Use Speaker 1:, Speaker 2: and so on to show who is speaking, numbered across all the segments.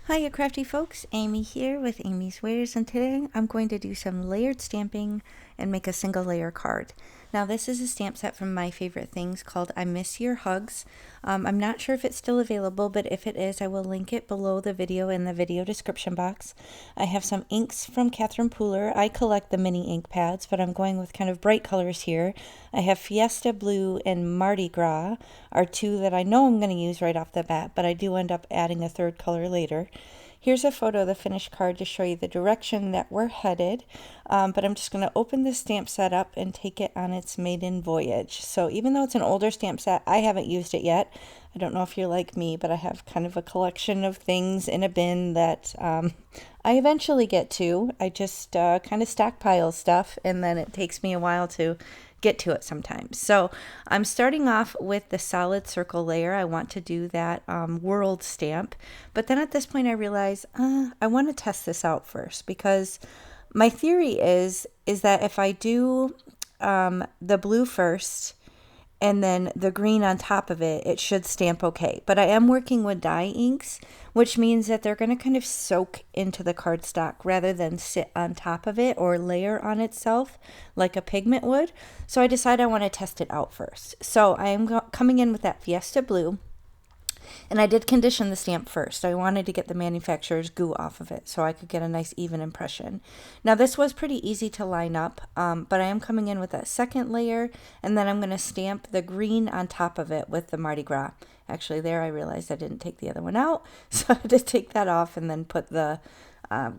Speaker 1: Hiya crafty folks, Amy here with amyswares, and today I'm going to do some layered stamping and make a single layer card. Now this is a stamp set from My Favorite Things called I Miss Your Hugs. I'm not sure if it's still available, but if it is, I will link it below the video in the video description box. I have some inks from Catherine Pooler. I collect the mini ink pads, but I'm going with kind of bright colors here. I have Fiesta Blue and Mardi Gras are two that I know I'm going to use right off the bat, but I do end up adding a third color later. Here's a photo of the finished card to show you the direction that we're headed, but I'm just going to open this stamp set up and take it on its maiden voyage. So even though it's an older stamp set, I haven't used it yet. I don't know if you're like me, but I have kind of a collection of things in a bin that I eventually get to. I just kind of stockpile stuff, and then it takes me a while to get to it sometimes. So I'm starting off with the solid circle layer. I want to do that world stamp, but then at this point I realize I want to test this out first, because my theory is that if I do the blue first and then the green on top of it, it should stamp okay. But I am working with dye inks, which means that they're going to kind of soak into the cardstock rather than sit on top of it or layer on itself like a pigment would. So I decide I want to test it out first. So I am coming in with that Fiesta Blue. And I did condition the stamp first. I wanted to get the manufacturer's goo off of it so I could get a nice even impression. Now this was pretty easy to line up, but I am coming in with that second layer, and then I'm going to stamp the green on top of it with the Mardi Gras. Actually there I realized I didn't take the other one out, so I had to take that off and then put the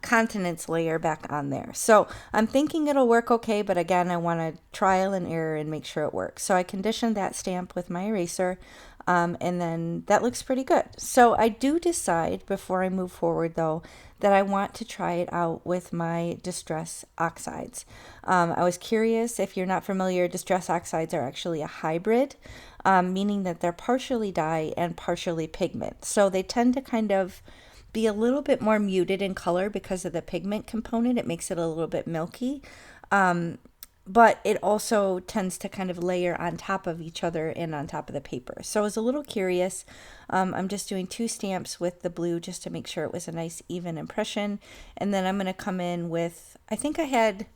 Speaker 1: continents layer back on there. So I'm thinking it'll work okay, but again I want to trial and error and make sure it works. So I conditioned that stamp with my eraser, and then that looks pretty good. So I do decide before I move forward though that I want to try it out with my Distress Oxides. I was curious, if you're not familiar, Distress Oxides are actually a hybrid, meaning that they're partially dye and partially pigment. So they tend to kind of be a little bit more muted in color because of the pigment component. It makes it a little bit milky. But it also tends to kind of layer on top of each other and on top of the paper. So I was a little curious. I'm just doing 2 stamps with the blue just to make sure it was a nice even impression. And then I'm going to come in with, I think I had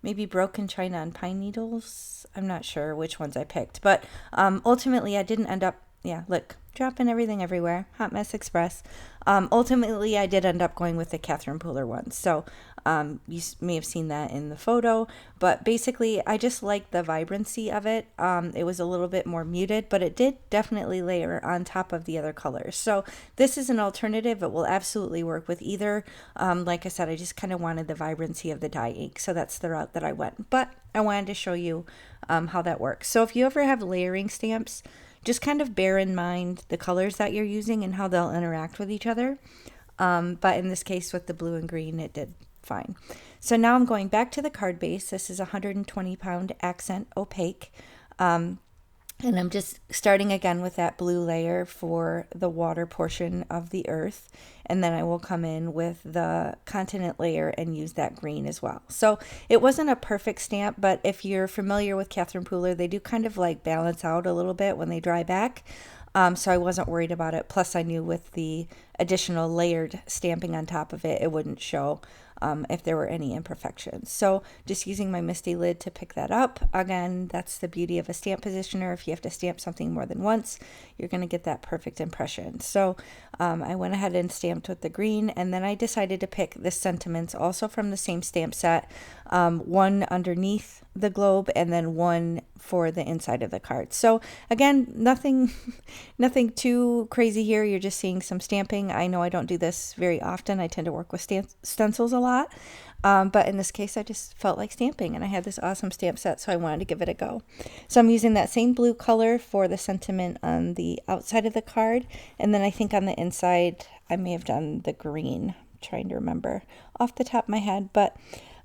Speaker 1: maybe Broken China and Pine Needles. I'm not sure which ones I picked. But ultimately I didn't end up, yeah, look, dropping everything everywhere. Hot Mess Express. Ultimately, I did end up going with the Catherine Pooler ones. So you may have seen that in the photo. But basically, I just like the vibrancy of it. It was a little bit more muted, but it did definitely layer on top of the other colors. So this is an alternative. It will absolutely work with either. Like I said, I just kind of wanted the vibrancy of the dye ink. So that's the route that I went. But I wanted to show you how that works. So if you ever have layering stamps, just kind of bear in mind the colors that you're using and how they'll interact with each other. But in this case with the blue and green, it did fine. So now I'm going back to the card base. This is a 120-pound accent opaque. And I'm just starting again with that blue layer for the water portion of the earth. And then I will come in with the continent layer and use that green as well. So it wasn't a perfect stamp, but if you're familiar with Catherine Pooler, they do kind of like balance out a little bit when they dry back. So I wasn't worried about it. Plus I knew with the additional layered stamping on top of it, it wouldn't show if there were any imperfections. So just using my Misty lid to pick that up. Again, that's the beauty of a stamp positioner. If you have to stamp something more than once, you're going to get that perfect impression. So I went ahead and stamped with the green, and then I decided to pick the sentiments also from the same stamp set, one underneath the globe and then one for the inside of the card. So again, nothing too crazy here. You're just seeing some stamping. I know I don't do this very often. I tend to work with stencils a lot. But in this case, I just felt like stamping, and I had this awesome stamp set, so I wanted to give it a go. So I'm using that same blue color for the sentiment on the outside of the card, and then I think on the inside, I may have done the green. I'm trying to remember off the top of my head, but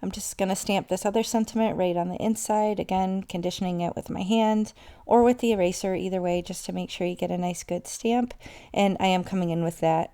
Speaker 1: I'm just going to stamp this other sentiment right on the inside, again, conditioning it with my hand, or with the eraser, either way, just to make sure you get a nice good stamp. And I am coming in with that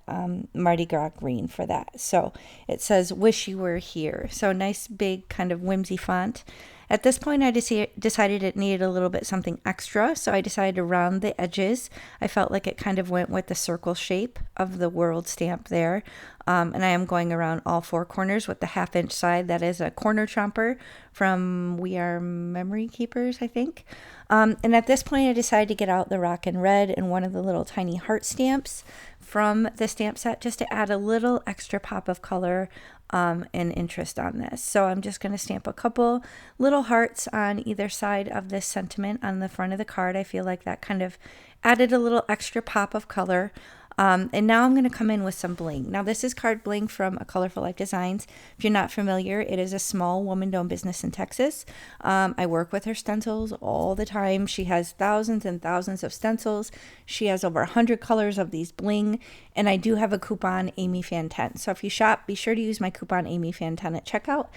Speaker 1: Mardi Gras green for that. So it says, "Wish you were here." So nice big kind of whimsy font. At this point, I decided it needed a little bit something extra, so I decided to round the edges. I felt like it kind of went with the circle shape of the world stamp there. And I am going around all four corners with the 1/2 inch side. That is a corner chomper from We Are Memory Keepers, I think. And at this point, I decided to get out the Rockin' Red and one of the little tiny heart stamps from the stamp set, just to add a little extra pop of color and interest on this. So I'm just going to stamp a couple little hearts on either side of this sentiment on the front of the card. I feel like that kind of added a little extra pop of color. And now I'm going to come in with some bling. Now this is card bling from A Colorful Life Designs. If you're not familiar, it is a small woman-owned business in Texas. I work with her stencils all the time. She has thousands and thousands of stencils. She has over 100 colors of these bling. And I do have a coupon, AmyFan10. So if you shop, be sure to use my coupon, AmyFan10 at checkout.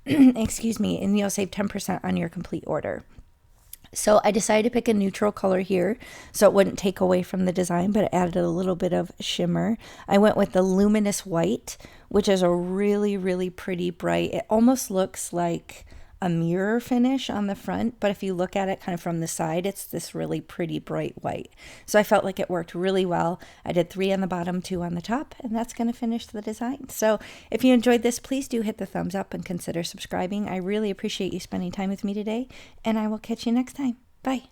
Speaker 1: Excuse me, and you'll save 10% on your complete order. So I decided to pick a neutral color here so it wouldn't take away from the design, but it added a little bit of shimmer. I went with the luminous white, which is a really, really pretty bright. It almost looks like a mirror finish on the front, but if you look at it kind of from the side, it's this really pretty bright white. So I felt like it worked really well. I did 3 on the bottom, 2 on the top, and that's going to finish the design. So if you enjoyed this, please do hit the thumbs up and consider subscribing. I really appreciate you spending time with me today, and I will catch you next time. Bye.